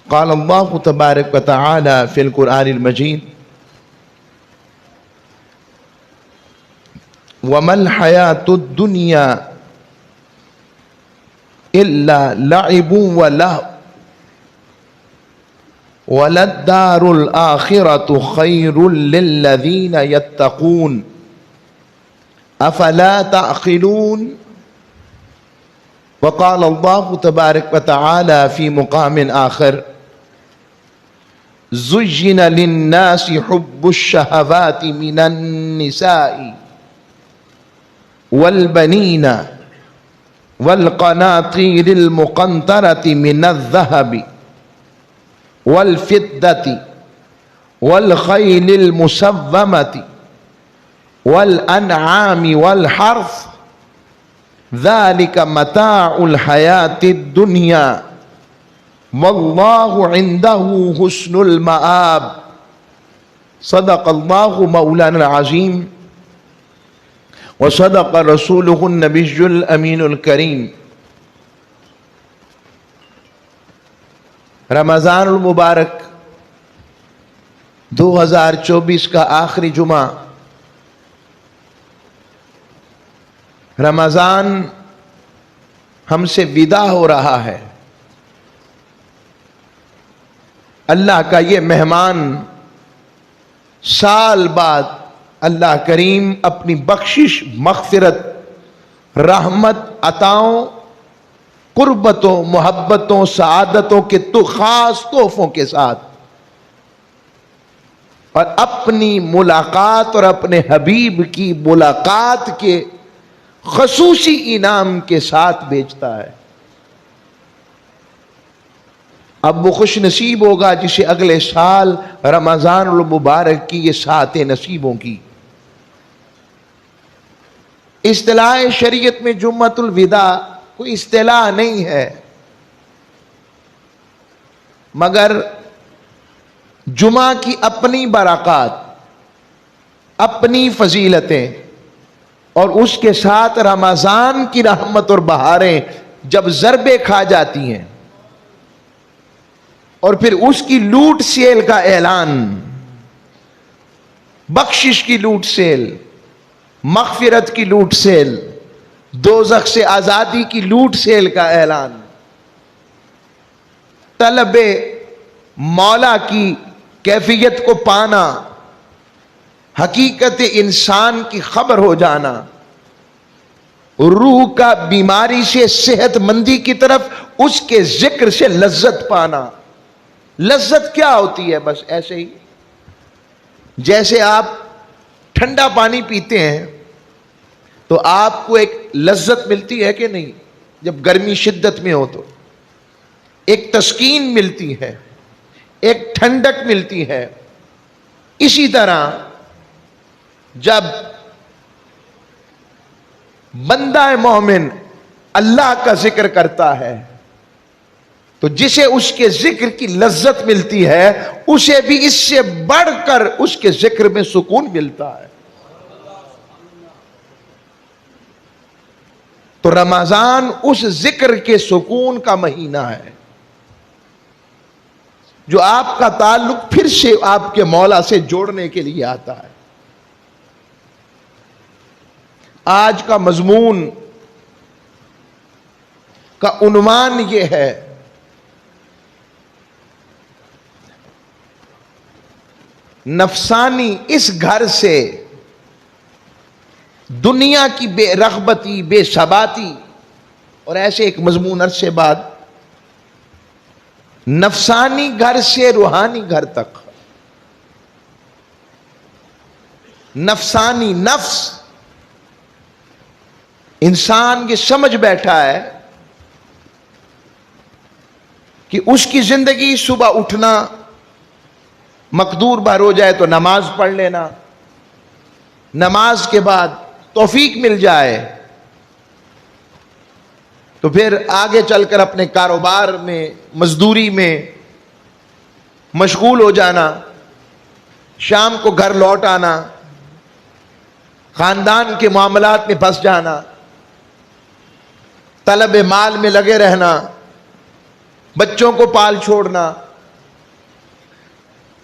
قال الله تبارك وتعالى في القرآن المجيد وما الحياة الدنيا إلا لعب ولهو وللدار الآخرة خير للذين يتقون أفلا تعقلون وقال الله تبارك وتعالى في مقام آخر زين للناس حب الشهوات من النساء والبنين والقناطير المقنطرة من الذهب والفضة والخيل المسومة والأنعام والحرث ذلك متاع الحياة الدنيا والله عنده حسن المآب صدق الله مولانا العظيم وصدق رسوله النبي الأمين الكريم۔ رمضان المبارک 2024 کا آخری جمعہ، رمضان ہم سے ودا ہو رہا ہے۔ اللہ کا یہ مہمان سال بعد اللہ کریم اپنی بخشش، مغفرت، رحمت، عطاؤں، قربتوں، محبتوں، سعادتوں کے تو خاص تحفوں کے ساتھ اور اپنی ملاقات اور اپنے حبیب کی ملاقات کے خصوصی انعام کے ساتھ بھیجتا ہے۔ اب وہ خوش نصیب ہوگا جسے اگلے سال رمضان المبارک کی یہ ساعتیں نصیب ہوں گی۔ اصطلاح شریعت میں جمعۃ الوداع کوئی اصطلاح نہیں ہے، مگر جمعہ کی اپنی برکات، اپنی فضیلتیں اور اس کے ساتھ رمضان کی رحمت اور بہاریں جب ضربے کھا جاتی ہیں اور پھر اس کی لوٹ سیل کا اعلان، بخشش کی لوٹ سیل، مغفرت کی لوٹ سیل، دوزخ سے آزادی کی لوٹ سیل کا اعلان، طلب مولا کی کیفیت کو پانا، حقیقت انسان کی خبر ہو جانا، روح کا بیماری سے صحت مندی کی طرف اس کے ذکر سے لذت پانا۔ لذت کیا ہوتی ہے؟ بس ایسے ہی جیسے آپ ٹھنڈا پانی پیتے ہیں تو آپ کو ایک لذت ملتی ہے کہ نہیں؟ جب گرمی شدت میں ہو تو ایک تسکین ملتی ہے، ایک ٹھنڈک ملتی ہے۔ اسی طرح جب بندہ مومن اللہ کا ذکر کرتا ہے تو جسے اس کے ذکر کی لذت ملتی ہے اسے بھی اس سے بڑھ کر اس کے ذکر میں سکون ملتا ہے۔ تو رمضان اس ذکر کے سکون کا مہینہ ہے جو آپ کا تعلق پھر سے آپ کے مولا سے جوڑنے کے لیے آتا ہے۔ آج کا مضمون کا عنوان یہ ہے نفسانی اس گھر سے دنیا کی بے رغبتی، بے ثباتی، اور ایسے ایک مضمون عرصے بعد نفسانی گھر سے روحانی گھر تک۔ نفسانی، نفس، انسان یہ سمجھ بیٹھا ہے کہ اس کی زندگی صبح اٹھنا، مقدور بھر ہو جائے تو نماز پڑھ لینا، نماز کے بعد توفیق مل جائے تو پھر آگے چل کر اپنے کاروبار میں، مزدوری میں مشغول ہو جانا، شام کو گھر لوٹ آنا، خاندان کے معاملات میں پھنس جانا، طلب مال میں لگے رہنا، بچوں کو پال چھوڑنا،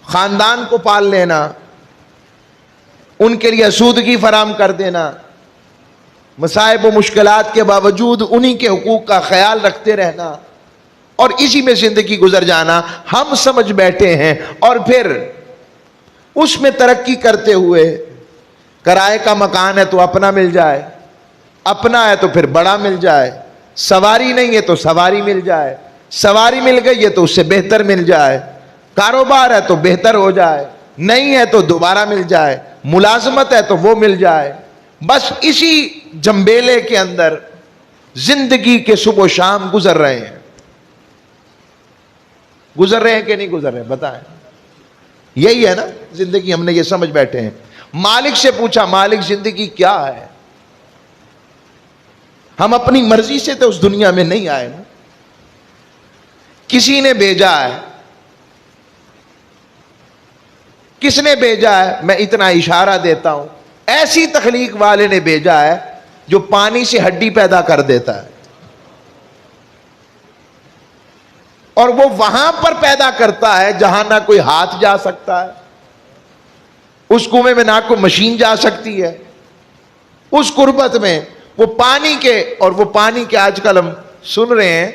خاندان کو پال لینا، ان کے لیے آسودگی فراہم کر دینا، مصائب و مشکلات کے باوجود انہی کے حقوق کا خیال رکھتے رہنا، اور اسی میں زندگی گزر جانا ہم سمجھ بیٹھے ہیں۔ اور پھر اس میں ترقی کرتے ہوئے کرائے کا مکان ہے تو اپنا مل جائے، اپنا ہے تو پھر بڑا مل جائے، سواری نہیں ہے تو سواری مل جائے، سواری مل گئی ہے تو اس سے بہتر مل جائے، کاروبار ہے تو بہتر ہو جائے، نہیں ہے تو دوبارہ مل جائے، ملازمت ہے تو وہ مل جائے۔ بس اسی جنبیلے کے اندر زندگی کے صبح و شام گزر رہے ہیں۔ گزر رہے ہیں کہ نہیں گزر رہے ہیں بتائیں؟ یہی ہے نا زندگی، ہم نے یہ سمجھ بیٹھے ہیں۔ مالک سے پوچھا، مالک زندگی کیا ہے؟ ہم اپنی مرضی سے تو اس دنیا میں نہیں آئے نا، کسی نے بھیجا ہے۔ کس نے بھیجا ہے؟ میں اتنا اشارہ دیتا ہوں، ایسی تخلیق والے نے بھیجا ہے جو پانی سے ہڈی پیدا کر دیتا ہے، اور وہ وہاں پر پیدا کرتا ہے جہاں نہ کوئی ہاتھ جا سکتا ہے، اس کنویں میں نہ کوئی مشین جا سکتی ہے، اس قربت میں وہ پانی کے، اور وہ پانی کے آج کل ہم سن رہے ہیں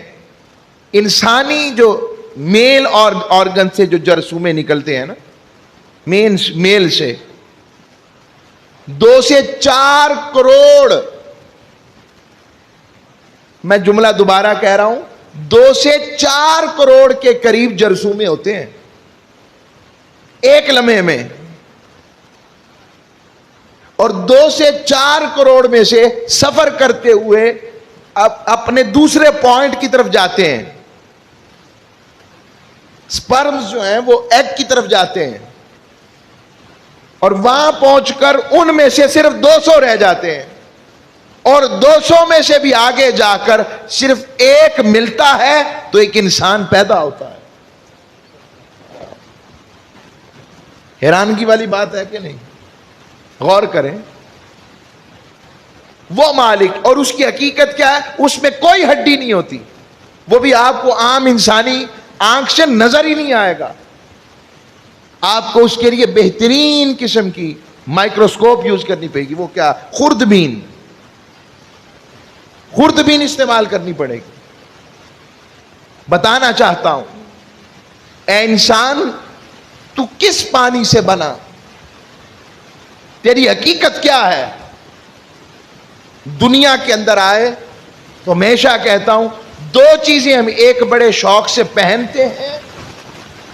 انسانی جو میل اور آرگن سے جو جرثومے نکلتے ہیں نا، میل سے 2 سے 4 کروڑ، میں جملہ دوبارہ کہہ رہا ہوں، 2 سے 4 کروڑ کے قریب جرثومے ہوتے ہیں ایک لمحے میں، اور 2 سے 4 کروڑ میں سے سفر کرتے ہوئے اپنے دوسرے پوائنٹ کی طرف جاتے ہیں۔ سپرمز جو ہیں وہ ایگ کی طرف جاتے ہیں، اور وہاں پہنچ کر ان میں سے صرف 200 رہ جاتے ہیں، اور 200 میں سے بھی آگے جا کر صرف ایک ملتا ہے تو ایک انسان پیدا ہوتا ہے۔ حیرانگی والی بات ہے کہ نہیں؟ غور کریں۔ وہ مالک، اور اس کی حقیقت کیا ہے؟ اس میں کوئی ہڈی نہیں ہوتی، وہ بھی آپ کو عام انسانی آنکھ سے نظر ہی نہیں آئے گا، آپ کو اس کے لیے بہترین قسم کی مائکروسکوپ یوز کرنی پڑے گی۔ وہ کیا؟ خوردبین استعمال کرنی پڑے گی۔ بتانا چاہتا ہوں، اے انسان، تو کس پانی سے بنا؟ تیری حقیقت کیا ہے؟ دنیا کے اندر آئے تو ہمیشہ کہتا ہوں 2 چیزیں ہم ایک بڑے شوق سے پہنتے ہیں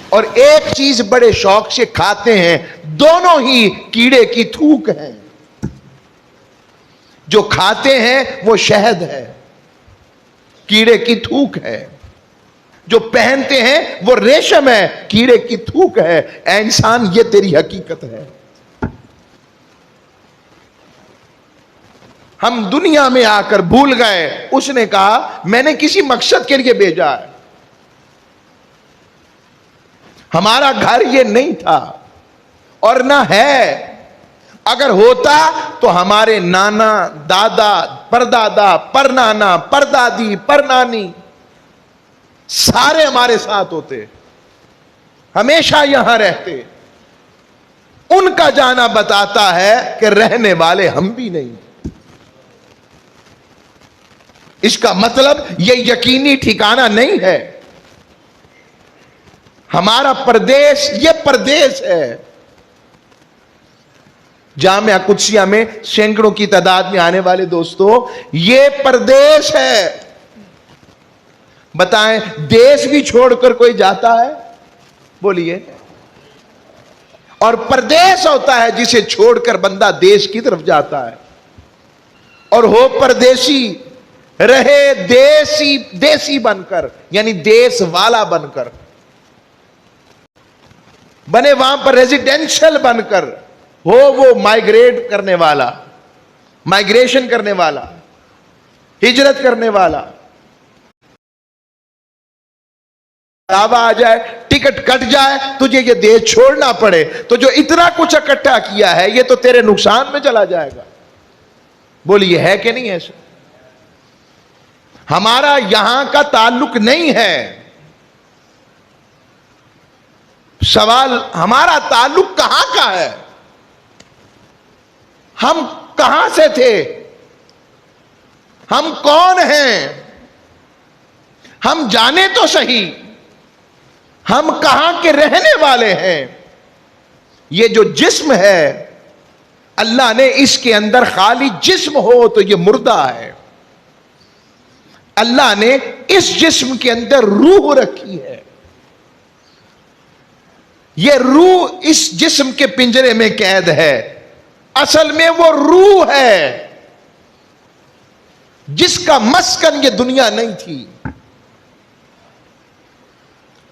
اور ایک چیز بڑے شوق سے کھاتے ہیں، دونوں ہی کیڑے کی تھوک ہیں۔ جو کھاتے ہیں وہ شہد ہے، کیڑے کی تھوک ہے، جو پہنتے ہیں وہ ریشم ہے، کیڑے کی تھوک ہے۔ اے انسان، یہ تیری حقیقت ہے۔ ہم دنیا میں آ کر بھول گئے، اس نے کہا میں نے کسی مقصد کے لیے بھیجا ہے، ہمارا گھر یہ نہیں تھا اور نہ ہے۔ اگر ہوتا تو ہمارے نانا، دادا، پردادا، پرنانا، پردادی، پرنانی سارے ہمارے ساتھ ہوتے، ہمیشہ یہاں رہتے۔ ان کا جانا بتاتا ہے کہ رہنے والے ہم بھی نہیں۔ اس کا مطلب یہ یقینی ٹھکانہ نہیں ہے۔ ہمارا پردیس یہ پردیس ہے۔ جامعہ قدسیہ میں سینکڑوں کی تعداد میں آنے والے دوستوں، یہ پردیس ہے۔ بتائیں، دیش بھی چھوڑ کر کوئی جاتا ہے؟ بولیے۔ اور پردیس ہوتا ہے جسے چھوڑ کر بندہ دیش کی طرف جاتا ہے، اور ہو پردیسی، رہے دیسی بن کر، یعنی دیس والا بن کر، بنے وہاں پر ریزیڈینشل بن کر، ہو وہ مائگریٹ کرنے والا، مائگریشن کرنے والا، ہجرت کرنے والا۔ آوا آ جائے، ٹکٹ کٹ جائے، تجھے یہ دیش چھوڑنا پڑے، تو جو اتنا کچھ اکٹھا کیا ہے یہ تو تیرے نقصان میں چلا جائے گا۔ بولیے ہے کہ نہیں ایسا؟ ہمارا یہاں کا تعلق نہیں ہے. سوال ہمارا تعلق کہاں کا ہے؟ ہم کہاں سے تھے؟ ہم کون ہیں؟ ہم جانے تو صحیح ہم کہاں کے رہنے والے ہیں. یہ جو جسم ہے اللہ نے اس کے اندر خالی جسم ہو تو یہ مردہ ہے. اللہ نے اس جسم کے اندر روح رکھی ہے. یہ روح اس جسم کے پنجرے میں قید ہے. اصل میں وہ روح ہے جس کا مسکن یہ دنیا نہیں تھی.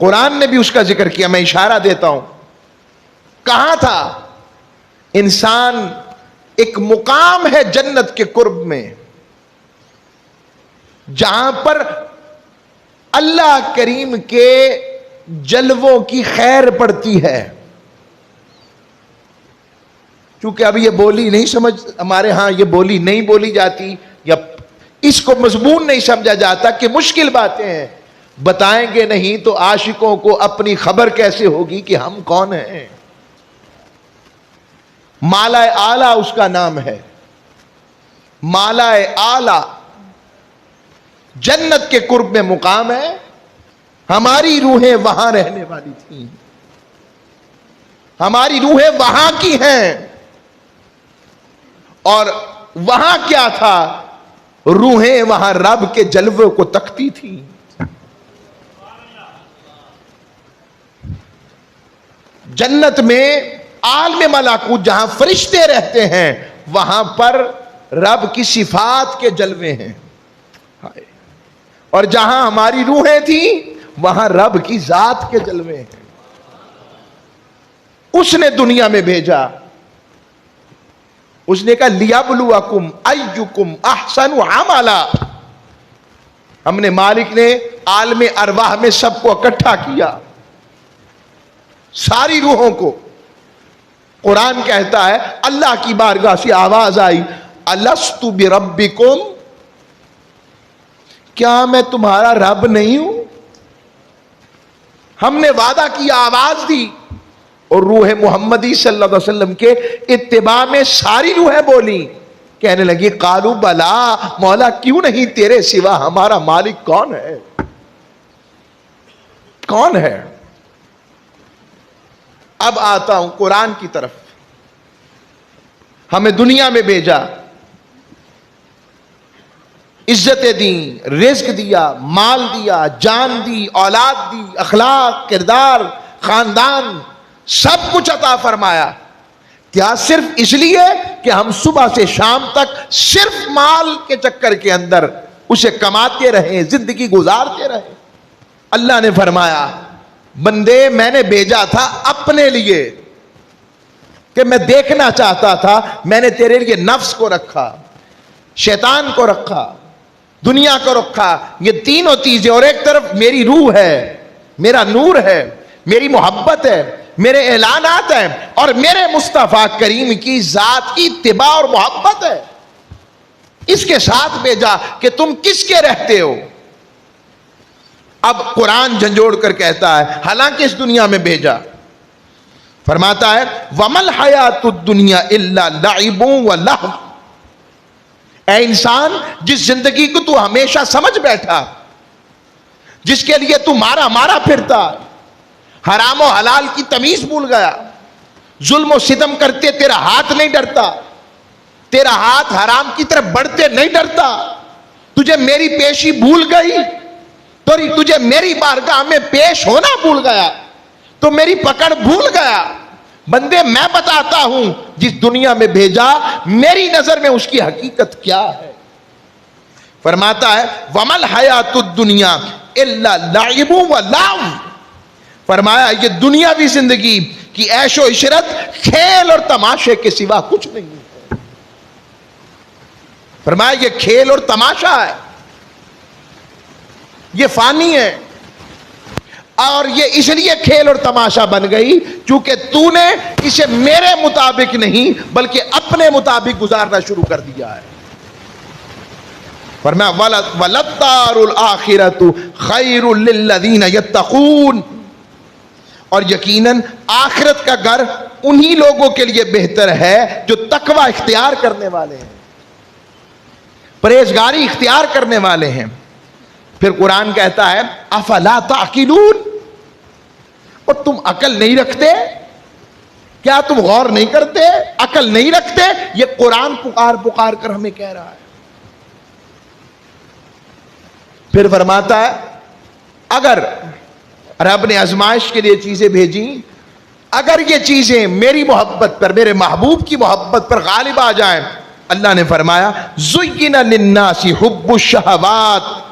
قرآن نے بھی اس کا ذکر کیا. میں اشارہ دیتا ہوں. کہاں تھا انسان؟ ایک مقام ہے جنت کے قرب میں جہاں پر اللہ کریم کے جلووں کی خیر پڑتی ہے. کیونکہ اب یہ بولی نہیں سمجھ، ہمارے ہاں یہ بولی نہیں بولی جاتی یا اس کو مضمون نہیں سمجھا جاتا کہ مشکل باتیں ہیں. بتائیں گے نہیں تو عاشقوں کو اپنی خبر کیسے ہوگی کہ ہم کون ہیں. مالا اعلی اس کا نام ہے. مالا اعلی جنت کے قرب میں مقام ہے. ہماری روحیں وہاں رہنے والی تھیں. ہماری روحیں وہاں کی ہیں. اور وہاں کیا تھا؟ روحیں وہاں رب کے جلوے کو تکتی تھیں. جنت میں عالم ملکوت جہاں فرشتے رہتے ہیں وہاں پر رب کی صفات کے جلوے ہیں. اور جہاں ہماری روحیں تھیں وہاں رب کی ذات کے جلوے ہیں. اس نے دنیا میں بھیجا. اس نے کہا لیبلوکم ایکم احسن عملا. ہم نے مالک نے عالم ارواح میں سب کو اکٹھا کیا، ساری روحوں کو. قرآن کہتا ہے اللہ کی بارگاہ سے آواز آئی الست بربکم، کیا میں تمہارا رب نہیں ہوں؟ ہم نے وعدہ کیا، آواز دی، اور روح محمدی صلی اللہ علیہ وسلم کے اتباع میں ساری روحیں بولی. کہنے لگی قالوا بلا، مولا کیوں نہیں، تیرے سوا ہمارا مالک کون ہے؟ کون ہے؟ اب آتا ہوں قرآن کی طرف. ہمیں دنیا میں بھیجا، عزتیں دیں، رزق دیا، مال دیا، جان دی، اولاد دی، اخلاق، کردار، خاندان، سب کچھ عطا فرمایا. کیا صرف اس لیے کہ ہم صبح سے شام تک صرف مال کے چکر کے اندر اسے کماتے رہیں، زندگی گزارتے رہیں؟ اللہ نے فرمایا بندے میں نے بھیجا تھا اپنے لیے کہ میں دیکھنا چاہتا تھا. میں نے تیرے لیے نفس کو رکھا، شیطان کو رکھا، دنیا کو رکھا، یہ تینوں چیزیں، اور ایک طرف میری روح ہے، میرا نور ہے، میری محبت ہے، میرے اعلانات ہیں، اور میرے مصطفیٰ کریم کی ذات کی اتباع اور محبت ہے. اس کے ساتھ بھیجا کہ تم کس کے رہتے ہو. اب قرآن جھنجھوڑ کر کہتا ہے حالانکہ اس دنیا میں بھیجا، فرماتا ہے وَمَا الْحَيَاةُ الدُّنْيَا إِلَّا لَعِبٌ وَلَهْوٌ. اے انسان، جس زندگی کو تو ہمیشہ سمجھ بیٹھا، جس کے لیے تو مارا مارا پھرتا، حرام و حلال کی تمیز بھول گیا، ظلم و ستم کرتے تیرا ہاتھ نہیں ڈرتا، تیرا ہاتھ حرام کی طرف بڑھتے نہیں ڈرتا، تجھے میری پیشی بھول گئی، تو تجھے میری بارگاہ میں پیش ہونا بھول گیا، تو میری پکڑ بھول گیا. بندے میں بتاتا ہوں جس دنیا میں بھیجا میری نظر میں اس کی حقیقت کیا ہے. فرماتا ہے وَمَا الْحَيَاةُ الدُّنْيَا إِلَّا لَعِبٌ وَلَهْوٌ. فرمایا یہ دنیاوی زندگی کی عیش و عشرت کھیل اور تماشے کے سوا کچھ نہیں ہے. فرمایا یہ کھیل اور تماشا ہے، یہ فانی ہے، اور یہ اس لیے کھیل اور تماشا بن گئی چونکہ تو نے اسے میرے مطابق نہیں بلکہ اپنے مطابق گزارنا شروع کر دیا ہے. فرمایا وَلَلدَّارُ الْآخِرَةُ خَيْرٌ لِلَّذِينَ يَتَّقُونَ، اور یقیناً آخرت کا گھر انہی لوگوں کے لیے بہتر ہے جو تقوی اختیار کرنے والے ہیں، پرہیزگاری اختیار کرنے والے ہیں۔ پھر قرآن کہتا ہے افلا تعقلون، اور تم عقل نہیں رکھتے؟ کیا تم غور نہیں کرتے، عقل نہیں رکھتے؟ یہ قرآن پکار پکار کر ہمیں کہہ رہا ہے۔ پھر فرماتا ہے اگر رب نے آزمائش کے لیے چیزیں بھیجی، اگر یہ چیزیں میری محبت پر، میرے محبوب کی محبت پر غالب آ جائیں، اللہ نے فرمایا زُيِّنَ لِلنَّاسِ حُبُّ الشَّهَوَاتِ،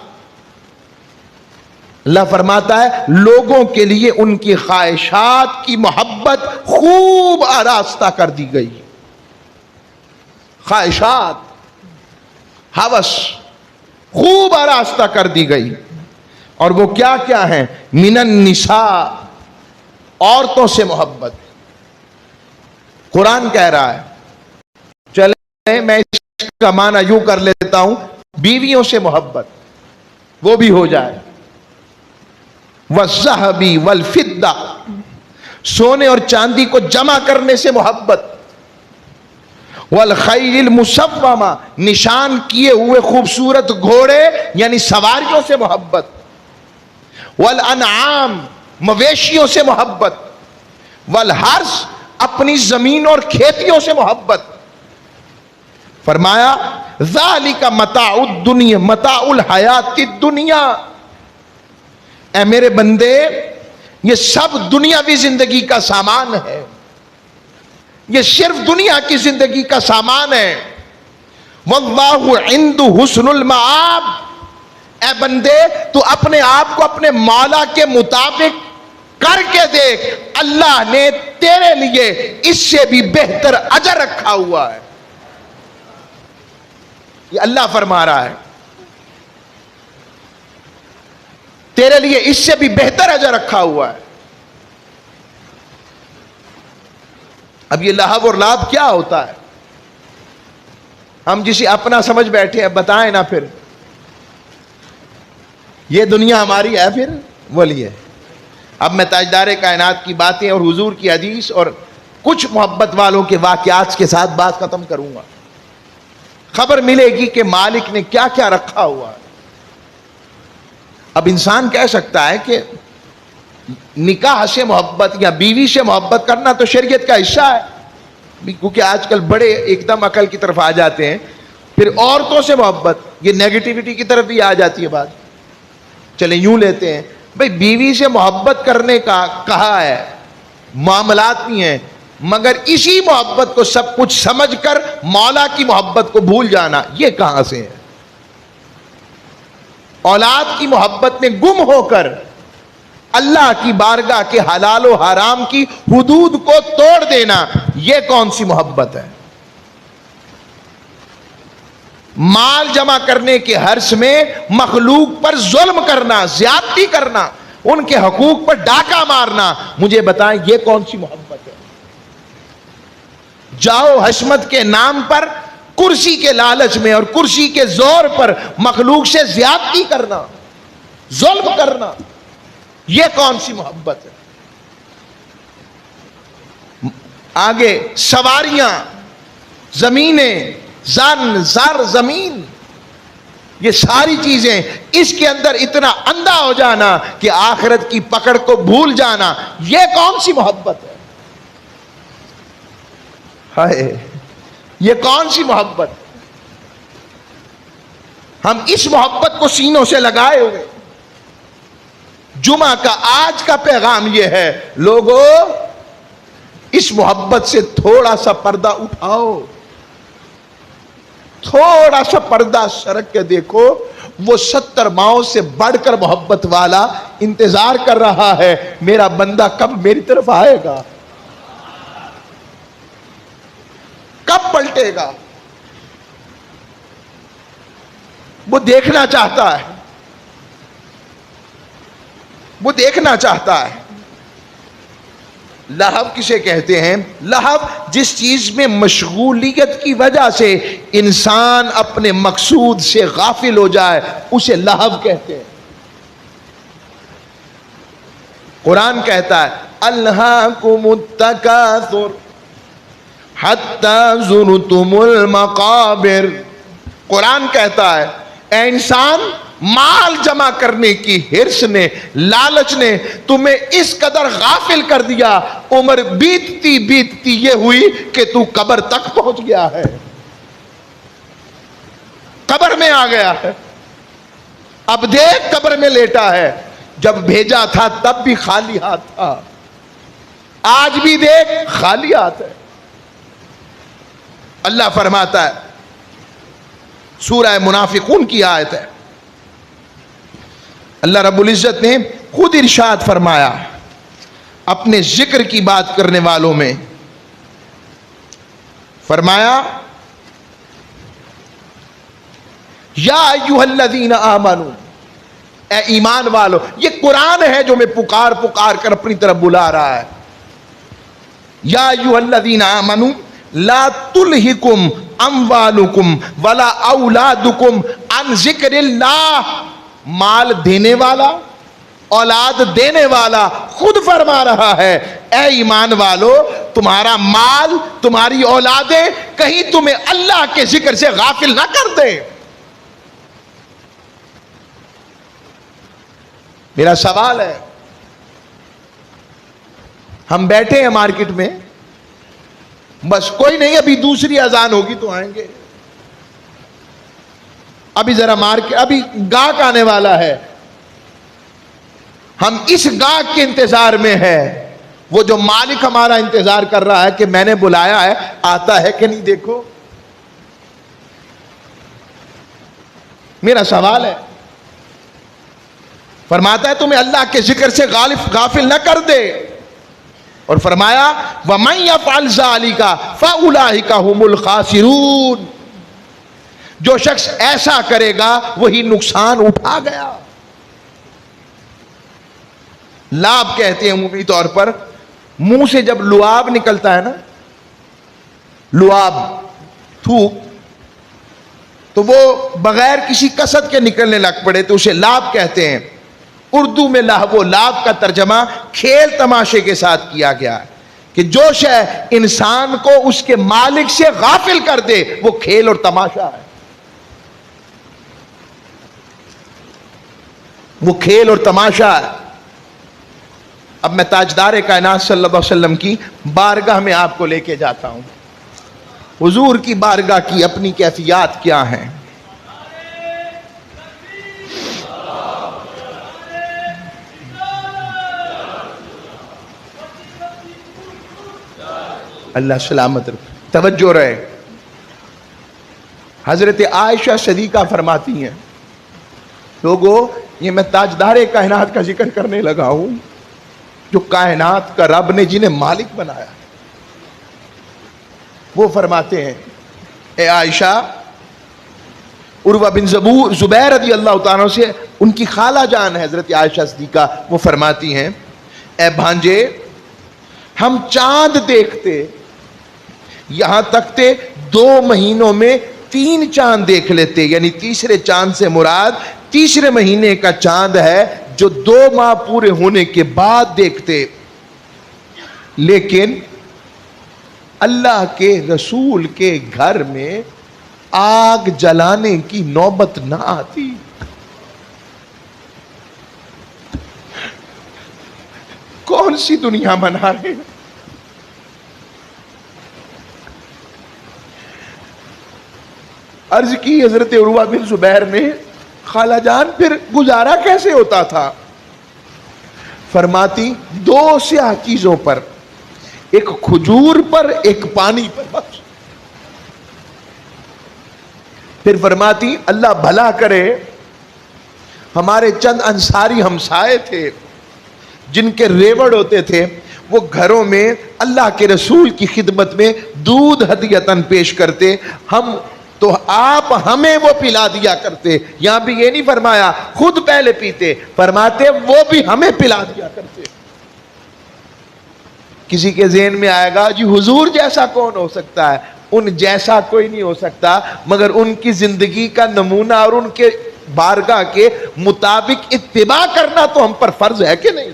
اللہ فرماتا ہے لوگوں کے لیے ان کی خواہشات کی محبت خوب آراستہ کر دی گئی۔ خواہشات، ہوس خوب آراستہ کر دی گئی، اور وہ کیا کیا ہیں؟ من النساء، عورتوں سے محبت۔ قرآن کہہ رہا ہے، چلے میں اس کا معنی یوں کر لیتا ہوں، بیویوں سے محبت وہ بھی ہو جائے، والذہب والفضہ، سونے اور چاندی کو جمع کرنے سے محبت، والخیل المسومہ، نشان کیے ہوئے خوبصورت گھوڑے یعنی سواریوں سے محبت، والانعام، مویشیوں سے محبت، والحرث، اپنی زمین اور کھیتیوں سے محبت۔ فرمایا ذالک متاع الدنیا، متاع الحیات الدنیا، اے میرے بندے یہ سب دنیاوی زندگی کا سامان ہے، یہ صرف دنیا کی زندگی کا سامان ہے۔ واللہ عند حسن المآب، اے بندے تو اپنے آپ کو اپنے مولا کے مطابق کر کے دیکھ، اللہ نے تیرے لیے اس سے بھی بہتر اجر رکھا ہوا ہے۔ یہ اللہ فرما رہا ہے تیرے لیے اس سے بھی بہتر اجر رکھا ہوا ہے۔ اب یہ لہو اور لعب کیا ہوتا ہے؟ ہم جسے اپنا سمجھ بیٹھے ہیں، بتائیں نا پھر یہ دنیا ہماری ہے پھر بولیے؟ اب میں تاجدار کائنات کی باتیں اور حضور کی حدیث اور کچھ محبت والوں کے واقعات کے ساتھ بات ختم کروں گا، خبر ملے گی کہ مالک نے کیا کیا رکھا ہوا ہے۔ اب انسان کہہ سکتا ہے کہ نکاح سے محبت یا بیوی سے محبت کرنا تو شریعت کا حصہ ہے، کیونکہ آج کل بڑے ایک دم عقل کی طرف آ جاتے ہیں۔ پھر عورتوں سے محبت، یہ نیگیٹیوٹی کی طرف بھی آ جاتی ہے بات۔ چلیں یوں لیتے ہیں، بھئی بیوی سے محبت کرنے کا کہا ہے، معاملات نہیں ہیں، مگر اسی محبت کو سب کچھ سمجھ کر مولا کی محبت کو بھول جانا، یہ کہاں سے ہے؟ اولاد کی محبت میں گم ہو کر اللہ کی بارگاہ کے حلال و حرام کی حدود کو توڑ دینا، یہ کون سی محبت ہے؟ مال جمع کرنے کے حرص میں مخلوق پر ظلم کرنا، زیادتی کرنا، ان کے حقوق پر ڈاکہ مارنا، مجھے بتائیں یہ کون سی محبت ہے؟ جاؤ حشمت کے نام پر کرسی کے لالچ میں اور کرسی کے زور پر مخلوق سے زیادتی کرنا، ظلم کرنا، یہ کون سی محبت ہے؟ آگے سواریاں، زمینیں، زن، زر، زمین، یہ ساری چیزیں، اس کے اندر اتنا اندھا ہو جانا کہ آخرت کی پکڑ کو بھول جانا، یہ کون سی محبت ہے؟ ہائے، یہ کون سی محبت؟ ہم اس محبت کو سینوں سے لگائے ہوئے۔ جمعہ کا آج کا پیغام یہ ہے، لوگوں اس محبت سے تھوڑا سا پردہ اٹھاؤ، تھوڑا سا پردہ سرک کے دیکھو، وہ 70 ماؤں سے بڑھ کر محبت والا انتظار کر رہا ہے، میرا بندہ کب میری طرف آئے گا، کب پلٹے گا۔ وہ دیکھنا چاہتا ہے، وہ دیکھنا چاہتا ہے۔ لہو کسے کہتے ہیں؟ لہو جس چیز میں مشغولیت کی وجہ سے انسان اپنے مقصود سے غافل ہو جائے اسے لہو کہتے ہیں۔ قرآن کہتا ہے الہاکم التکاثر حتی زرتم المقابر۔ قرآن کہتا ہے اے انسان، مال جمع کرنے کی حرص نے، لالچ نے تمہیں اس قدر غافل کر دیا، عمر بیتتی بیتتی یہ ہوئی کہ تو قبر تک پہنچ گیا ہے، قبر میں آ گیا ہے۔ اب دیکھ قبر میں لیٹا ہے، جب بھیجا تھا تب بھی خالی ہاتھ تھا، آج بھی دیکھ خالی ہاتھ ہے۔ اللہ فرماتا ہے، سورہ منافقون کی آیت ہے، اللہ رب العزت نے خود ارشاد فرمایا اپنے ذکر کی بات کرنے والوں میں، فرمایا یا ایھا الذین آمنوا، اے ایمان والو۔ یہ قرآن ہے جو میں پکار پکار کر اپنی طرف بلا رہا ہے۔ یا ایھا الذین آمنوا لا تلہکم اموالکم ولا اولادکم عن ذکر اللہ۔ مال دینے والا، اولاد دینے والا خود فرما رہا ہے اے ایمان والو، تمہارا مال، تمہاری اولادیں کہیں تمہیں اللہ کے ذکر سے غافل نہ کر دے۔ میرا سوال ہے، ہم بیٹھے ہیں مارکیٹ میں، بس کوئی نہیں، ابھی دوسری اذان ہوگی تو آئیں گے، ابھی ذرا مارکیٹ، ابھی گاہک آنے والا ہے، ہم اس گاہک کے انتظار میں ہے، وہ جو مالک ہمارا انتظار کر رہا ہے کہ میں نے بلایا ہے، آتا ہے کہ نہیں دیکھو۔ میرا سوال ہے، فرماتا ہے تمہیں اللہ کے ذکر سے غافل نہ کر دے، اور فرمایا وَمَن يَفْعَلْ ذَلِكَ فَأُولَٰئِكَ هُمُ الْخَاسِرُونَ۔ جو شخص ایسا کرے گا وہی نقصان اٹھا گیا۔ لعاب کہتے ہیں عمومی طور پر، منہ سے جب لعاب نکلتا ہے نا، لعاب تھوک، تو وہ بغیر کسی کسر کے نکلنے لگ پڑے تو اسے لعاب کہتے ہیں۔ اردو میں لہو لعب کا ترجمہ کھیل تماشے کے ساتھ کیا گیا ہے کہ جو شے انسان کو اس کے مالک سے غافل کر دے وہ کھیل اور تماشا ہے، وہ کھیل اور تماشا ہے۔ اب میں تاجدار کائنات صلی اللہ علیہ وسلم کی بارگاہ میں آپ کو لے کے جاتا ہوں۔ حضور کی بارگاہ کی اپنی کیفیات کیا ہیں؟ اللہ سلامت رکھے، توجہ رہے۔ حضرت عائشہ صدیقہ فرماتی ہیں، لوگوں یہ میں تاجدار کائنات کا ذکر کرنے لگا ہوں جو کائنات کا رب نے جنہیں مالک بنایا۔ وہ فرماتے ہیں اے عائشہ، عروہ بن زبیر رضی اللہ تعالیٰ سے ان کی خالہ جان ہے حضرت عائشہ صدیقہ، وہ فرماتی ہیں اے بھانجے، ہم چاند دیکھتے، یہاں تک تے 2 مہینوں میں 3 چاند دیکھ لیتے، یعنی تیسرے چاند سے مراد تیسرے مہینے کا چاند ہے جو 2 ماہ پورے ہونے کے بعد دیکھتے، لیکن اللہ کے رسول کے گھر میں آگ جلانے کی نوبت نہ آتی۔ کون سی دنیا بنا رہے ہیں؟ عرض کی حضرت عروہ بن زبیر نے، خالہ جان پھر گزارا کیسے ہوتا تھا؟ فرماتی 2 سیاہ چیزوں پر، ایک کھجور پر ایک پانی پر، بس۔ پھر فرماتی اللہ بھلا کرے، ہمارے چند انصاری ہمسائے تھے جن کے ریوڑ ہوتے تھے، وہ گھروں میں اللہ کے رسول کی خدمت میں دودھ ہدیتاً پیش کرتے، ہم تو آپ ہمیں وہ پلا دیا کرتے۔ یہاں بھی یہ نہیں فرمایا خود پہلے پیتے، فرماتے وہ بھی ہمیں پلا دیا کرتے۔ کسی کے ذہن میں آئے گا جی حضور جیسا کون ہو سکتا ہے؟ ان جیسا کوئی نہیں ہو سکتا، مگر ان کی زندگی کا نمونہ اور ان کے بارگاہ کے مطابق اتباع کرنا تو ہم پر فرض ہے کہ نہیں؟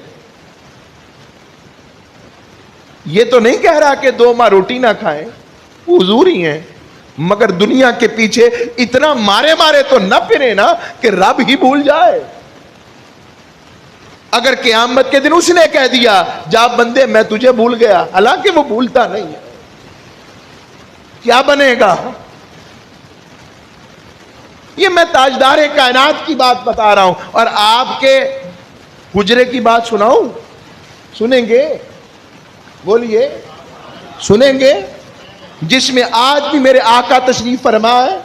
یہ تو نہیں کہہ رہا کہ 2 ماہ روٹی نہ کھائیں، حضور ہی ہیں، مگر دنیا کے پیچھے اتنا مارے تو نہ پھرے نا کہ رب ہی بھول جائے۔ اگر قیامت کے دن اس نے کہہ دیا جا بندے میں تجھے بھول گیا، حالانکہ وہ بھولتا نہیں ہے، کیا بنے گا؟ یہ میں تاجدار کائنات کی بات بتا رہا ہوں، اور آپ کے حجرے کی بات سناؤں؟ سنیں گے؟ بولیے سنیں گے؟ جس میں آج بھی میرے آقا تشریف فرما ہے،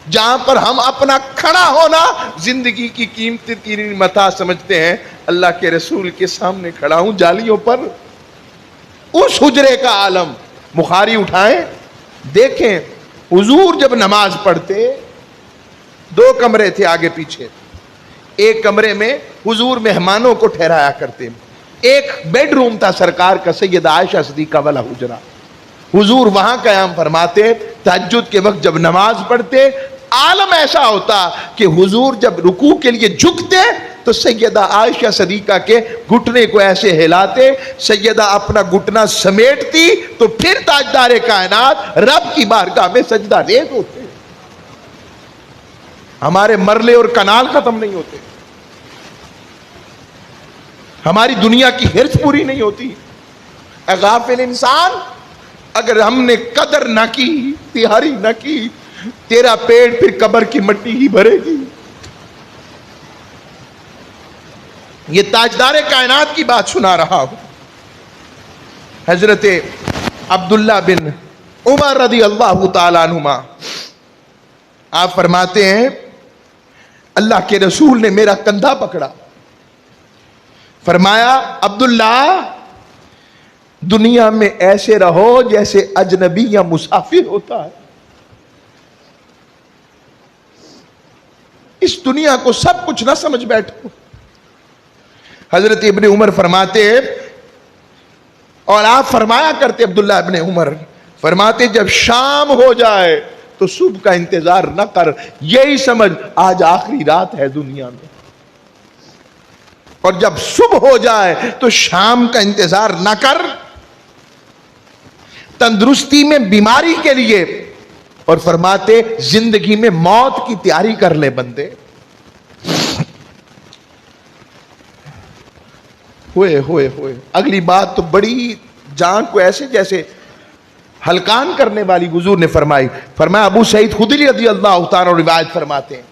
جہاں پر ہم اپنا کھڑا ہونا زندگی کی قیمتی ترین متاع سمجھتے ہیں، اللہ کے رسول کے سامنے کھڑا ہوں جالیوں پر۔ اس حجرے کا عالم بخاری اٹھائیں، دیکھیں حضور جب نماز پڑھتے 2 کمرے تھے آگے پیچھے، ایک کمرے میں حضور مہمانوں کو ٹھہرایا کرتے، ایک بیڈ روم تھا سرکار کا سیدہ عائشہ صدیقہ والا حجرہ، حضور وہاں قیام فرماتے۔ تہجد کے وقت جب نماز پڑھتے عالم ایسا ہوتا کہ حضور جب رکوع کے لیے جھکتے تو سیدہ عائشہ صدیقہ کے گھٹنے کو ایسے ہلاتے، سیدہ اپنا گھٹنا سمیٹتی تو پھر تاجدار کائنات رب کی بارگاہ میں سجدہ ریز ہوتے۔ ہمارے مرلے اور کنال ختم نہیں ہوتے، ہماری دنیا کی ہرس پوری نہیں ہوتی۔ اے غافل انسان، اگر ہم نے قدر نہ کی، تہاری نہ کی، تیرا پیٹ پھر قبر کی مٹی ہی بھرے گی۔ یہ تاجدار کائنات کی بات سنا رہا ہوں۔ حضرت عبداللہ بن عمر رضی اللہ تعالیٰ عنہما آپ فرماتے ہیں اللہ کے رسول نے میرا کندھا پکڑا، فرمایا عبداللہ دنیا میں ایسے رہو جیسے اجنبی یا مسافر ہوتا ہے، اس دنیا کو سب کچھ نہ سمجھ بیٹھو۔ حضرت ابن عمر فرماتے، اور آپ فرمایا کرتے عبداللہ ابن عمر فرماتے جب شام ہو جائے تو صبح کا انتظار نہ کر، یہی سمجھ آج آخری رات ہے دنیا میں، اور جب صبح ہو جائے تو شام کا انتظار نہ کر۔ تندرستی میں بیماری کے لیے، اور فرماتے زندگی میں موت کی تیاری کر لے بندے۔ ہوئے ہوئے ہوئے اگلی بات تو بڑی جان کو ایسے جیسے ہلکان کرنے والی حضور نے فرمائی۔ فرمایا ابو سعید خدری رضی اللہ تعالیٰ روایت فرماتے ہیں،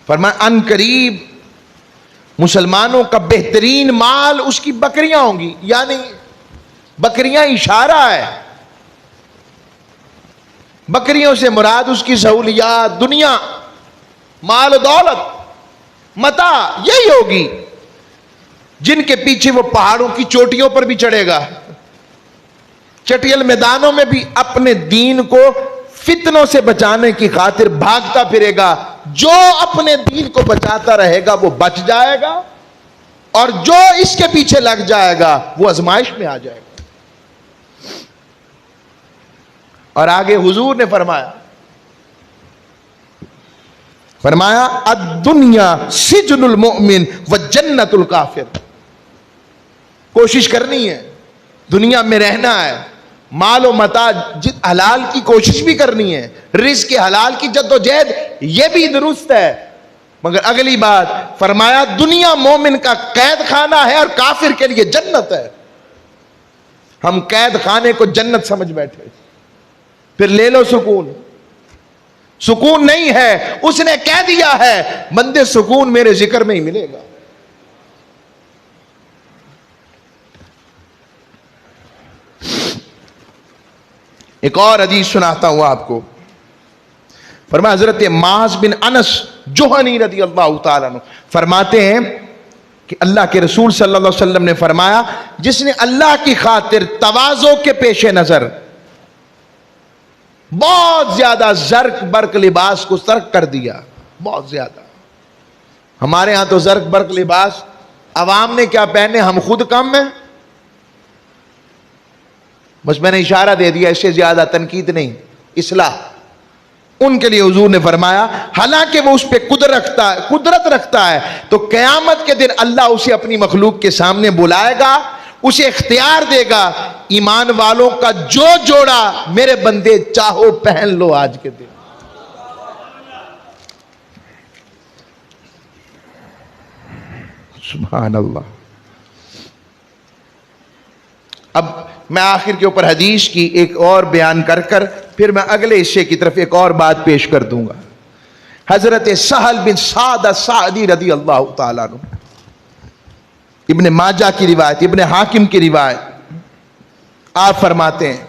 فرمایا ان قریب مسلمانوں کا بہترین مال اس کی بکریاں ہوں گی، یعنی بکریاں اشارہ ہے، بکریوں سے مراد اس کی سہولیات، دنیا، مال و دولت، متاع یہی ہوگی، جن کے پیچھے وہ پہاڑوں کی چوٹیوں پر بھی چڑھے گا، چٹیل میدانوں میں بھی اپنے دین کو فتنوں سے بچانے کی خاطر بھاگتا پھرے گا۔ جو اپنے دین کو بچاتا رہے گا وہ بچ جائے گا، اور جو اس کے پیچھے لگ جائے گا وہ آزمائش میں آ جائے گا۔ اور آگے حضور نے فرمایا الدنیا سجن المؤمن وجنت الکافر۔ کوشش کرنی ہے، دنیا میں رہنا ہے، مال و متاع حلال کی کوشش بھی کرنی ہے، رزق حلال کی جدوجہد یہ بھی درست ہے، مگر اگلی بات فرمایا دنیا مومن کا قید خانہ ہے اور کافر کے لیے جنت ہے۔ ہم قید خانے کو جنت سمجھ بیٹھے، پھر لے لو سکون، سکون نہیں ہے، اس نے کہہ دیا ہے بندے سکون میرے ذکر میں ہی ملے گا۔ ایک اور حدیث سناتا ہوں آپ کو، فرمایا حضرت معاذ بن انس جوہنی رضی اللہ تعالیٰ عنہ فرماتے ہیں کہ اللہ کے رسول صلی اللہ علیہ وسلم نے فرمایا جس نے اللہ کی خاطر تواضع کے پیش نظر بہت زیادہ زرق برق لباس کو ترک کر دیا، بہت زیادہ، ہمارے ہاں تو زرق برق لباس عوام نے کیا پہنے، ہم خود کم ہیں، بس میں نے اشارہ دے دیا، اس سے زیادہ تنقید نہیں، اصلاح۔ ان کے لیے حضور نے فرمایا حالانکہ وہ اس پہ قدرت رکھتا ہے تو قیامت کے دن اللہ اسے اپنی مخلوق کے سامنے بلائے گا، اسے اختیار دے گا، ایمان والوں کا جو جوڑا میرے بندے چاہو پہن لو آج کے دن۔ سبحان اللہ۔ اب میں آخر کے اوپر حدیث کی ایک اور بیان کر پھر میں اگلے حصے کی طرف ایک اور بات پیش کر دوں گا۔ حضرت سہل بن سعد الساعدی رضی اللہ تعالیٰ عنہ، ابن ماجہ کی روایت، ابن حاکم کی روایت، آپ فرماتے ہیں،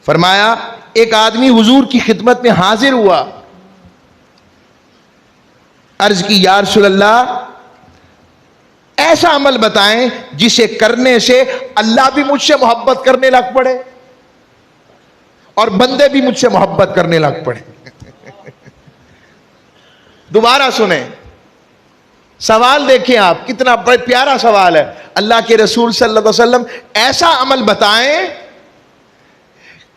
فرمایا ایک آدمی حضور کی خدمت میں حاضر ہوا، عرض کی یا رسول اللہ ایسا عمل بتائیں جسے کرنے سے اللہ بھی مجھ سے محبت کرنے لگ پڑے اور بندے بھی مجھ سے محبت کرنے لگ پڑے۔ دوبارہ سنیں، سوال دیکھیں آپ، کتنا پیارا سوال ہے۔ اللہ کے رسول صلی اللہ علیہ وسلم ایسا عمل بتائیں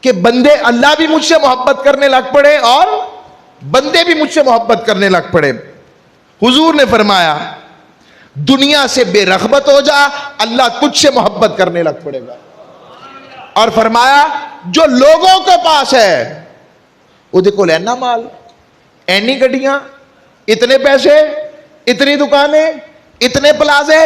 کہ بندے، اللہ بھی مجھ سے محبت کرنے لگ پڑے اور بندے بھی مجھ سے محبت کرنے لگ پڑے۔ حضور نے فرمایا دنیا سے بے رغبت ہو جا، اللہ تجھ سے محبت کرنے لگ پڑے گا۔ اور فرمایا جو لوگوں کے پاس ہے وہ دیکھو لینا مال، اینی گڈیاں، اتنے پیسے، اتنی دکانیں، اتنے پلازے،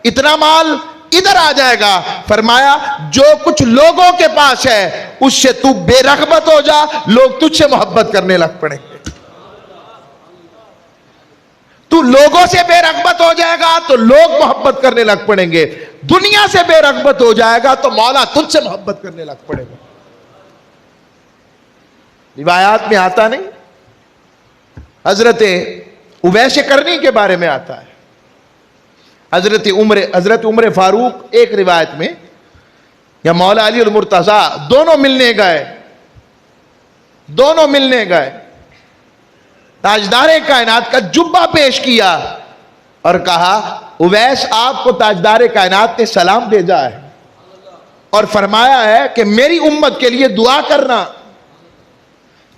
اتنا مال ادھر آ جائے گا۔ فرمایا جو کچھ لوگوں کے پاس ہے اس سے تو بے رغبت ہو جا، لوگ تجھ سے محبت کرنے لگ پڑیں گے۔ تو لوگوں سے بے رغبت ہو جائے گا تو لوگ محبت کرنے لگ پڑیں گے، دنیا سے بے رغبت ہو جائے گا تو مولا تجھ سے محبت کرنے لگ پڑے گا۔ روایات میں آتا نہیں، حضرت اویس کرنی کے بارے میں آتا ہے، حضرت عمر فاروق ایک روایت میں یا مولا علی المرتضیٰ دونوں ملنے گئے، تاجدار کائنات کا جبہ پیش کیا اور کہا اویس آپ کو تاجدار کائنات نے سلام بھیجا ہے اور فرمایا ہے کہ میری امت کے لیے دعا کرنا۔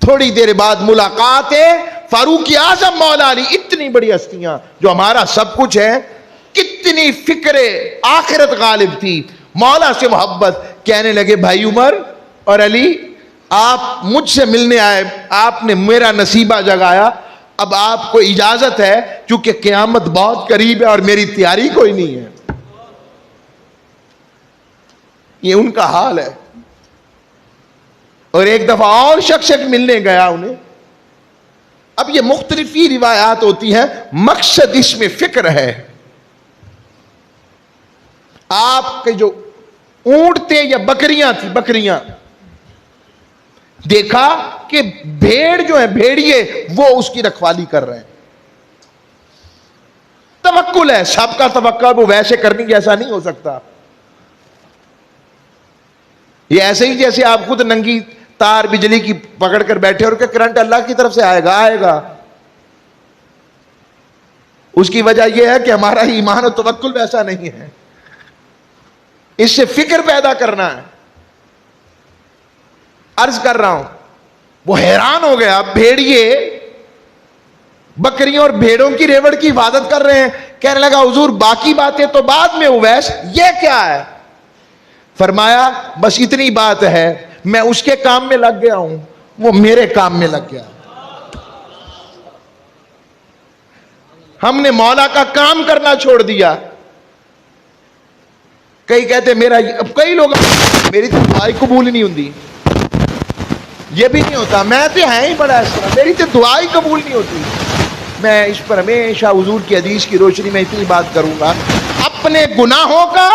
تھوڑی دیر بعد ملاقات ہے، فاروق اعظم مولا علی، اتنی بڑی ہستیاں جو ہمارا سب کچھ ہے، کتنی فکر آخرت غالب تھی، مولا سے محبت، کہنے لگے بھائی عمر اور علی آپ مجھ سے ملنے آئے، آپ نے میرا نصیبہ جگایا، اب آپ کو اجازت ہے کیونکہ قیامت بہت قریب ہے اور میری تیاری کوئی نہیں ہے۔ یہ ان کا حال ہے۔ اور ایک دفعہ اور شخص ملنے گیا انہیں۔ اب یہ مختلف ہی روایات ہوتی ہیں، مقصد اس میں فکر ہے۔ آپ کے جو اونٹ تھے یا بکریاں تھی، بکریاں دیکھا کہ بھیڑ جو ہے، بھیڑیے وہ اس کی رکھوالی کر رہے ہیں۔ توکل ہے، سب کا توکل وہ ویسے کرنی جیسا نہیں ہو سکتا۔ یہ ایسے ہی جیسے آپ خود ننگی تار بجلی کی پکڑ کر بیٹھے اور کہ کرنٹ اللہ کی طرف سے آئے گا۔ اس کی وجہ یہ ہے کہ ہمارا ایمان و توکل ویسا نہیں ہے، اس سے فکر پیدا کرنا ہے۔ عرض کر رہا ہوں، وہ حیران ہو گیا، بھیڑیے بکریوں اور بھیڑوں کی ریوڑ کی حفاظت کر رہے ہیں۔ کہنے لگا حضور باقی باتیں تو بعد میں، اویس یہ کیا ہے؟ فرمایا بس اتنی بات ہے، میں اس کے کام میں لگ گیا ہوں، وہ میرے کام میں لگ گیا۔ ہم نے مولا کا کام کرنا چھوڑ دیا۔ کئی کہتے اب کئی لوگ میری تو دعائی قبول نہیں ہوتی، یہ بھی نہیں ہوتا، میں تو ہے ہی بڑا اس طرح، میری تو دعائی قبول نہیں ہوتی۔ میں اس پر ہمیشہ حضور کی حدیث کی روشنی میں اتنی بات کروں گا، اپنے گناہوں کا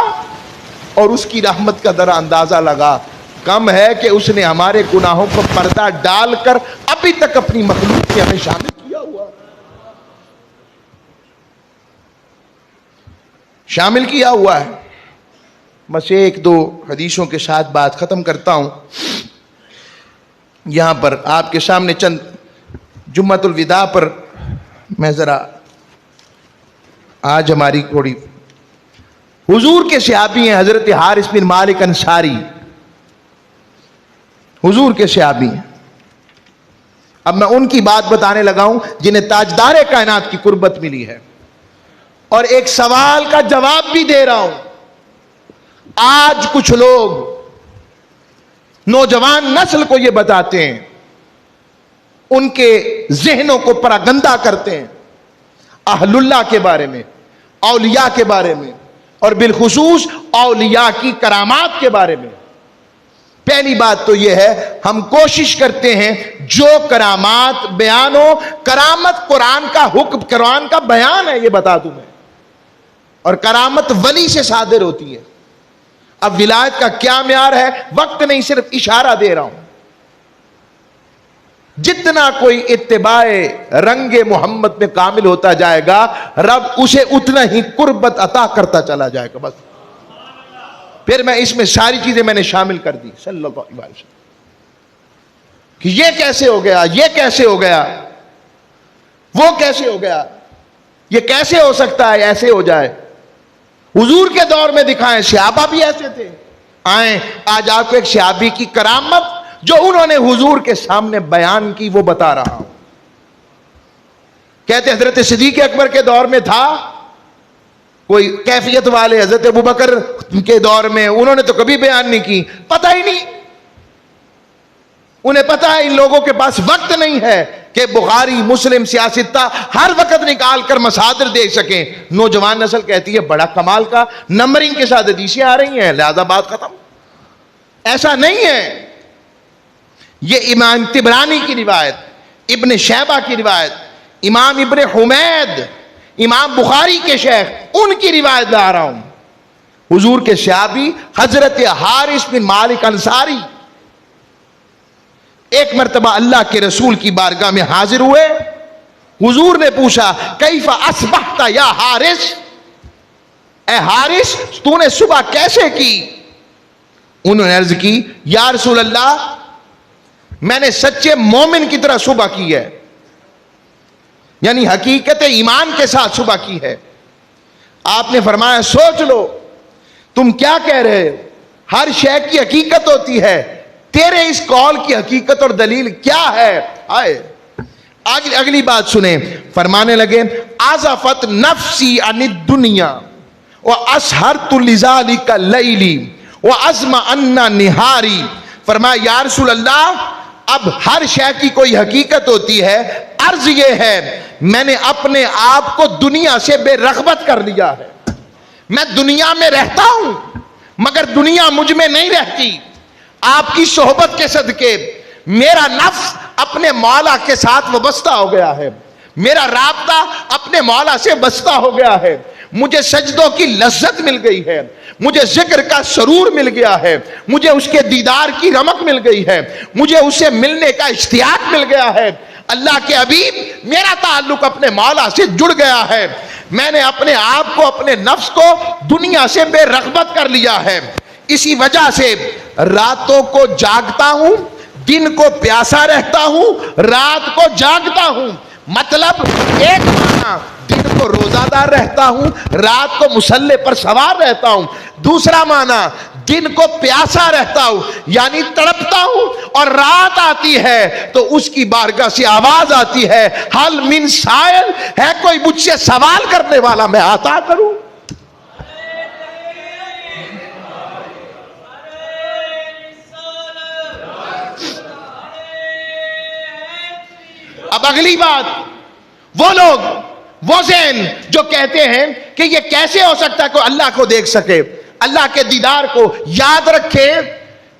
اور اس کی رحمت کا ذرا اندازہ لگا، کم ہے کہ اس نے ہمارے گناہوں کو پردہ ڈال کر ابھی تک اپنی مخلوق میں ہمیں شامل کیا ہوا، شامل کیا ہوا ہے۔ بس ایک دو حدیثوں کے ساتھ بات ختم کرتا ہوں۔ یہاں پر آپ کے سامنے چند جمعۃ الوداع پر میں ذرا، آج ہماری تھوڑی حضور کے صحابی ہیں حضرت حارث بن مالک انصاری، حضور کے صحابی ہیں. اب میں ان کی بات بتانے لگا ہوں جنہیں تاجدار کائنات کی قربت ملی ہے، اور ایک سوال کا جواب بھی دے رہا ہوں. آج کچھ لوگ نوجوان نسل کو یہ بتاتے ہیں، ان کے ذہنوں کو پراگندہ کرتے ہیں اہل اللہ کے بارے میں، اولیاء کے بارے میں، اور بالخصوص اولیاء کی کرامات کے بارے میں. پہلی بات تو یہ ہے، ہم کوشش کرتے ہیں جو کرامات بیان ہو، کرامت قرآن کا حکم، قرآن کا بیان ہے، یہ بتا دوں میں، اور کرامت ولی سے صادر ہوتی ہے. اب ولایت کا کیا معیار ہے، وقت نہیں، صرف اشارہ دے رہا ہوں. جتنا کوئی اتباع رنگ محمد میں کامل ہوتا جائے گا، رب اسے اتنا ہی قربت عطا کرتا چلا جائے گا. بس پھر میں اس میں ساری چیزیں میں نے شامل کر دی صلی اللہ علیہ وسلم کہ یہ کیسے ہو گیا، یہ کیسے ہو گیا، وہ کیسے ہو گیا، یہ کیسے ہو سکتا ہے ایسے ہو جائے. حضور کے دور میں دکھائیں، صحابہ بھی ایسے تھے. آئیں آج آپ کو ایک صحابی کی کرامت جو انہوں نے حضور کے سامنے بیان کی وہ بتا رہا ہوں. کہتے حضرت صدیق اکبر کے دور میں تھا کوئی کیفیت والے، حضرت ابوبکر کے دور میں انہوں نے تو کبھی بیان نہیں کی، پتہ ہی نہیں، انہیں پتہ ہے ان لوگوں کے پاس وقت نہیں ہے کہ بخاری مسلم سیاستہ ہر وقت نکال کر مصادر دے سکیں. نوجوان نسل کہتی ہے بڑا کمال کا نمبرنگ کے ساتھ حدیثیں آ رہی ہیں لہذا بات ختم. ایسا نہیں ہے. یہ امام طبرانی کی روایت، ابن شیبہ کی روایت، امام ابن حمید، امام بخاری کے شیخ، ان کی روایت لا رہا ہوں. حضور کے صحابی حضرت حارث بن مالک انصاری ایک مرتبہ اللہ کے رسول کی بارگاہ میں حاضر ہوئے. حضور نے پوچھا کیف اصبحت یا حارث، اے حارث تو نے صبح کیسے کی؟ انہوں نے عرض کی یا رسول اللہ میں نے سچے مومن کی طرح صبح کی ہے، یعنی حقیقت ایمان کے ساتھ صبح کی ہے. آپ نے فرمایا سوچ لو تم کیا کہہ رہے ہو، ہر شے کی حقیقت ہوتی ہے، تیرے اس قول کی حقیقت اور دلیل کیا ہے؟ آئے اگلی بات سنیں. فرمانے لگے آزفت نفسی عن الدنیا واسہرت لذالک لیلی وعزم ان نہاری. فرمایا یا رسول اللہ اب ہر شے کی کوئی حقیقت ہوتی ہے، عرض یہ ہے میں نے اپنے آپ کو دنیا سے بے رغبت کر لیا ہے. میں دنیا میں رہتا ہوں مگر دنیا مجھ میں نہیں رہتی. آپ کی صحبت کے صدقے میرا نفس اپنے مولا کے ساتھ وابستہ ہو گیا ہے، میرا رابطہ اپنے مولا سے بستہ ہو گیا ہے. مجھے سجدوں کی لذت مل گئی ہے، مجھے ذکر کا سرور مل گیا ہے، مجھے اس کے دیدار کی رمق مل گئی ہے، مجھے اسے ملنے کا اشتیاق مل گیا ہے. اللہ کے حبیب میرا تعلق اپنے مولا سے جڑ گیا ہے. میں نے اپنے آپ کو، اپنے نفس کو دنیا سے بے رغبت کر لیا ہے. اسی وجہ سے راتوں کو جاگتا ہوں، دن کو پیاسا رہتا ہوں، رات کو جاگتا ہوں. مطلب ایک معنی دن کو روزہ دار رہتا ہوں، رات کو مصلے پر سوار رہتا ہوں. دوسرا معنی دن کو پیاسا رہتا ہوں یعنی تڑپتا ہوں، اور رات آتی ہے تو اس کی بارگاہ سے آواز آتی ہے حل من سائل، ہے کوئی مجھ سے سوال کرنے والا میں عطا کروں. اب اگلی بات، وہ لوگ، وہ ذہن جو کہتے ہیں کہ یہ کیسے ہو سکتا ہے کوئی اللہ کو دیکھ سکے، اللہ کے دیدار کو. یاد رکھے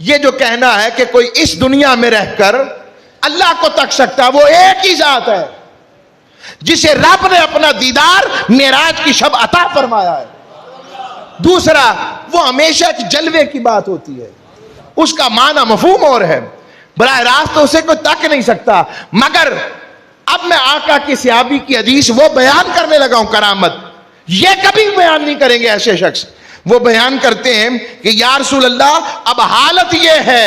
یہ جو کہنا ہے کہ کوئی اس دنیا میں رہ کر اللہ کو تک سکتا ہے، وہ ایک ہی ذات ہے جسے رب نے اپنا دیدار معراج کی شب عطا فرمایا ہے. دوسرا وہ ہمیشہ ایک جلوے کی بات ہوتی ہے، اس کا معنی مفہوم اور ہے، براہ راست تو اسے کوئی تک نہیں سکتا. مگر اب میں آقا کی صحابی کی حدیث وہ بیان کرنے لگا ہوں کرامت، یہ کبھی بیان نہیں کریں گے ایسے شخص. وہ بیان کرتے ہیں کہ یا رسول اللہ اب حالت یہ ہے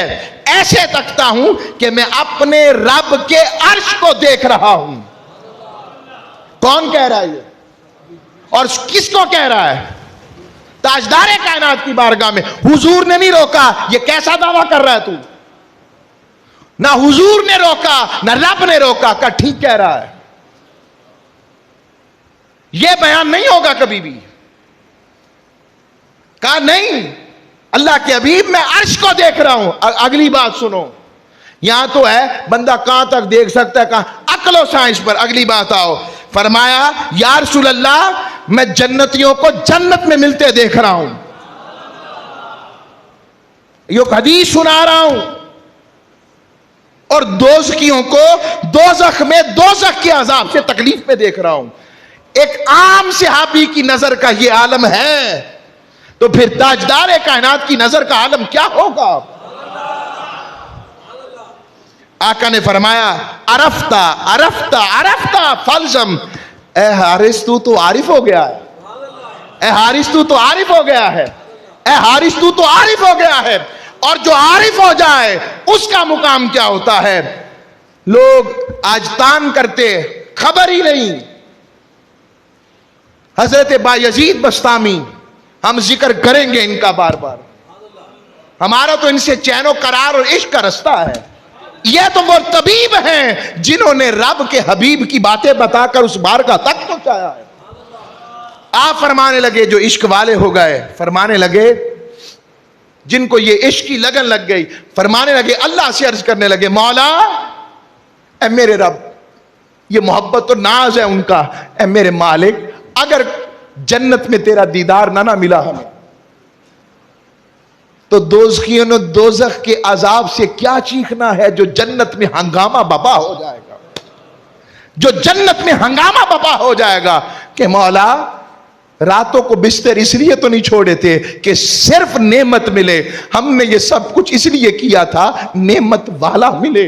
ایسے تکتا ہوں کہ میں اپنے رب کے عرش کو دیکھ رہا ہوں. کون کہہ رہا ہے یہ، اور کس کو کہہ رہا ہے؟ تاجدار کائنات کی بارگاہ میں حضور نے نہیں روکا یہ کیسا دعویٰ کر رہا ہے تو؟ نہ حضور نے روکا نہ رب نے روکا، کہا ٹھیک کہہ رہا ہے، یہ بیان نہیں ہوگا کبھی بھی۔ کہا نہیں اللہ کے حبیب میں عرش کو دیکھ رہا ہوں۔ اگلی بات سنو، یہاں تو ہے بندہ کہاں تک دیکھ سکتا ہے، کہاں عقل و سائنس پر۔ اگلی بات آؤ، فرمایا یا رسول اللہ میں جنتیوں کو جنت میں ملتے دیکھ رہا ہوں، یہ حدیث سنا رہا ہوں، اور دوزخیوں کو دوزخ میں دوزخ کے عذاب سے تکلیف میں دیکھ رہا ہوں۔ ایک عام صحابی کی نظر کا یہ عالم ہے، تو پھر تاجدار کائنات کی نظر کا عالم کیا ہوگا؟ آقا نے فرمایا عرفتا عرفتا عرفتا فلزم، اے حارث تو عارف ہو گیا ہے، اے حارث تو عارف ہو گیا ہے، اے حارث تو عارف ہو گیا ہے۔ اور جو عارف ہو جائے اس کا مقام کیا ہوتا ہے؟ لوگ آج تان کرتے خبر ہی نہیں۔ حضرت بایزید بستامی، ہم ذکر کریں گے ان کا بار بار، ہمارا تو ان سے چین و قرار اور عشق کا رستہ ہے۔ یہ تو وہ طبیب ہیں جنہوں نے رب کے حبیب کی باتیں بتا کر اس بارگاہ تک پہنچایا ہے۔ آپ فرمانے لگے جو عشق والے ہو گئے، فرمانے لگے جن کو یہ عشق کی لگن لگ گئی، فرمانے لگے اللہ سے عرض کرنے لگے مولا اے میرے رب، یہ محبت و ناز ہے ان کا، اے میرے مالک اگر جنت میں تیرا دیدار نہ ملا ہمیں تو دوزخیوں نے دوزخ کے عذاب سے کیا چیخنا ہے جو جنت میں ہنگامہ بپا ہو جائے گا، جو جنت میں ہنگامہ بپا ہو جائے گا کہ مولا راتوں کو بستر اس لیے تو نہیں چھوڑے تھے کہ صرف نعمت ملے، ہم نے یہ سب کچھ اس لیے کیا تھا نعمت والا ملے۔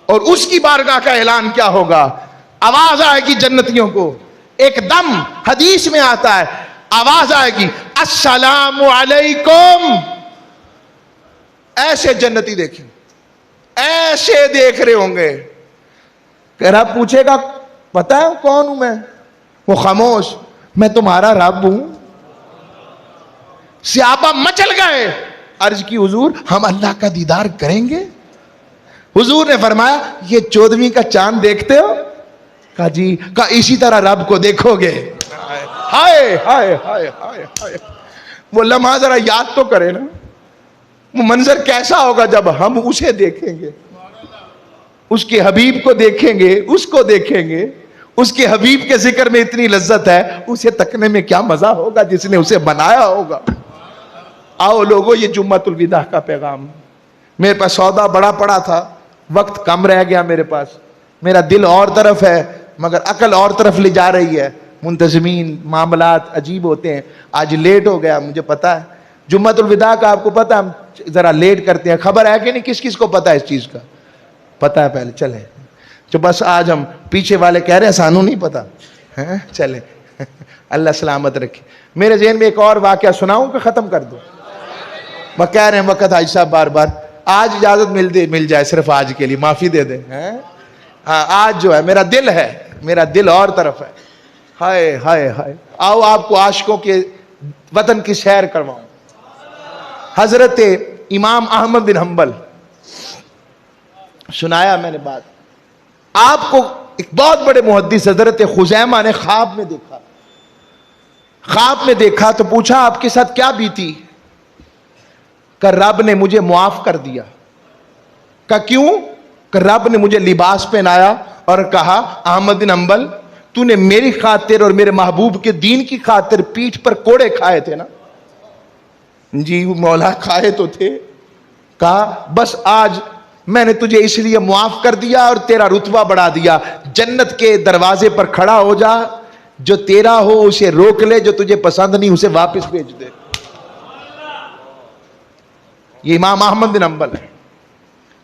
اور اس کی بارگاہ کا اعلان کیا ہوگا؟ آواز آئے گی جنتیوں کو، ایک دم حدیث میں آتا ہے آواز آئے گی السلام علیکم۔ ایسے جنتی دیکھیں، ایسے دیکھ رہے ہوں گے کہ رب پوچھے گا پتا ہے کون ہوں میں؟ وہ خاموش، میں تمہارا رب ہوں۔ صحابہ مچل گئے، عرض کی حضور ہم اللہ کا دیدار کریں گے؟ حضور نے فرمایا یہ 14ویں کا چاند دیکھتے ہو؟ کہا جی۔ کہا اسی طرح رب کو دیکھو گے۔ ہائے ہائے ہائے ہائے ہائے، وہ لمحہ ذرا یاد تو کرے نا، وہ منظر کیسا ہوگا جب ہم اسے دیکھیں گے، اس کے حبیب کو دیکھیں گے، اس کو دیکھیں گے۔ اس کے حبیب کے ذکر میں اتنی لذت ہے، اسے تکنے میں کیا مزہ ہوگا جس نے اسے بنایا ہوگا۔ آؤ لوگو، یہ جمعۃ الوداع کا پیغام۔ میرے پاس سودا بڑا پڑا تھا، وقت کم رہ گیا میرے پاس، میرا دل اور طرف ہے مگر عقل اور طرف لے جا رہی ہے، منتظمین معاملات عجیب ہوتے ہیں۔ آج لیٹ ہو گیا، مجھے پتا ہے جمعۃ الوداع کا، آپ کو پتا ہم ذرا لیٹ کرتے ہیں، خبر ہے کہ نہیں؟ کس کس کو پتا ہے اس چیز کا؟ پتا ہے پہلے چلیں، تو بس آج ہم پیچھے والے کہہ رہے ہیں سانو نہیں پتا، چلیں اللہ سلامت رکھے۔ میرے ذہن میں ایک اور واقعہ سناؤں کہ ختم کر دوں؟ وہ کہہ رہے ہیں وقت حاجی صاحب بار بار، آج اجازت مل جائے صرف آج کے لیے، معافی دے دیں۔ ہاں آج جو ہے میرا دل ہے، میرا دل اور طرف ہے۔ ہائے ہائے ہائے، آؤ آپ کو عاشقوں کے وطن کی سیر کرواؤں۔ حضرت امام احمد بن حنبل، سنایا میں نے بات آپ کو، ایک بہت بڑے محدث حضرت خزیمہ نے خواب میں دیکھا تو پوچھا آپ کے ساتھ کیا بیتی؟ کہ رب نے مجھے معاف کر دیا۔ کہ کیوں؟ کہ رب نے مجھے لباس پہنایا اور کہا احمد بن حنبل تو نے میری خاطر اور میرے محبوب کے دین کی خاطر پیٹھ پر کوڑے کھائے تھے نا؟ جی مولا کھائے تو تھے۔ کہا بس آج میں نے تجھے اس لیے معاف کر دیا اور تیرا رتبہ بڑھا دیا، جنت کے دروازے پر کھڑا ہو جا، جو تیرا ہو اسے روک لے، جو تجھے پسند نہیں اسے واپس بھیج دے۔ یہ امام احمد بن حنبل ہے۔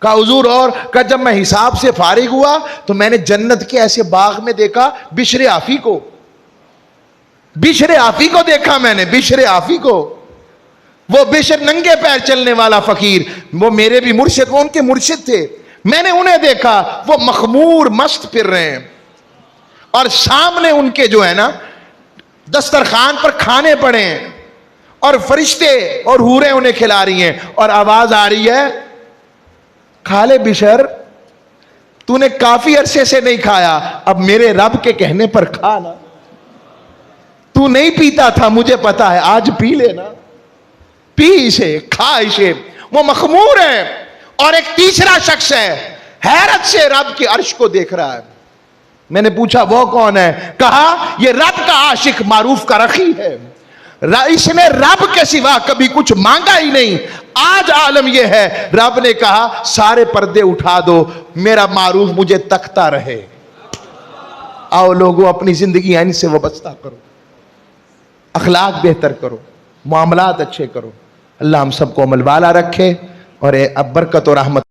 کہا حضور اور؟ کہا جب میں حساب سے فارغ ہوا تو میں نے جنت کے ایسے باغ میں دیکھا بشر آفی کو دیکھا میں نے، بشر آفی کو، وہ بشر ننگے پیر چلنے والا فقیر، وہ میرے بھی مرشد، وہ ان کے مرشد تھے، میں نے انہیں دیکھا وہ مخمور مست پھر رہے ہیں، اور سامنے ان کے جو ہے نا دسترخوان پر کھانے پڑے ہیں اور فرشتے اور حوریں انہیں کھلا رہی ہیں اور آواز آ رہی ہے کھا لے بشر، تو نے کافی عرصے سے نہیں کھایا، اب میرے رب کے کہنے پر کھا نا، تو نہیں پیتا تھا مجھے پتا ہے، آج پی لینا، پی اسے، کھا اسے۔ وہ مخمور ہے۔ اور ایک تیسرا شخص ہے، حیرت سے رب کے عرش کو دیکھ رہا ہے۔ میں نے پوچھا وہ کون ہے؟ کہا یہ رب کا عاشق معروف کا رخی ہے، اس نے رب کے سوا کبھی کچھ مانگا ہی نہیں۔ آج عالم یہ ہے، رب نے کہا سارے پردے اٹھا دو، میرا معروف مجھے تکتا رہے۔ آؤ لوگوں اپنی زندگی ان سے وابستہ کرو، اخلاق بہتر کرو، معاملات اچھے کرو۔ اللہ ہم سب کو عمل والا رکھے اور برکت و رحمت